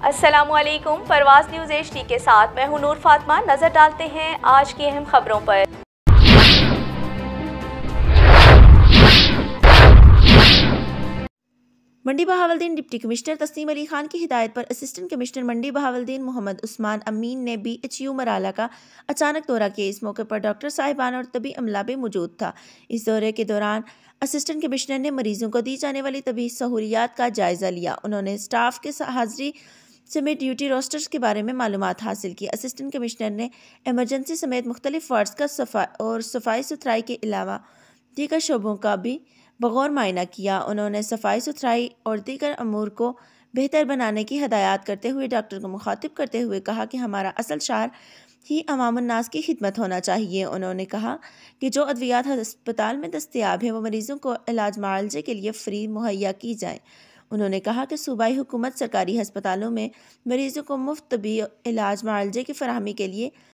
अस्सलामु अलैकुम। परवाज़ news HD के साथ मैं हूं नूर फातिमा। नजर डालते हैं आज की अहम खबरों पर। मंडी बहावलदीन डिप्टी कमिश्नर तस्नीम अली खान की हिदायत पर असिस्टेंट कमिश्नर मंडी बहावलदीन मोहम्मद उस्मान अमीन ने BHU मराला का अचानक दौरा किया। इस मौके पर डॉक्टर साहिबान और तबी अमला भी मौजूद था। इस दौरे के दौरान असिस्टेंट कमिश्नर ने मरीजों को दी जाने वाली तबी सहूलियात का जायजा लिया। उन्होंने स्टाफ के हाजिरी समेत ड्यूटी रोस्टर्स के बारे में मालूमात हासिल की। असिस्टेंट कमिश्नर ने एमरजेंसी समेत मुख्तलिफ वार्ड्स का सफाई सुथराई के अलावा दीगर शोबों का भी बगौर मायना किया। उन्होंने सफाई सुथराई और दीगर अमूर को बेहतर बनाने की हदायत करते हुए डॉक्टर को मुखातिब करते हुए कहा कि हमारा असल शार ही अवामुन्नास की खिदमत होना चाहिए। उन्होंने कहा कि जो अद्वियात अस्पताल में दस्तयाब हैं वो मरीज़ों को इलाज मुआवजे के लिए फ़्री मुहैया की जाएँ। उन्होंने कहा कि सूबाई हुकूमत सरकारी हस्पतालों में मरीज़ों को मुफ्त तबी इलाज मुआवजे की फराहमी के लिए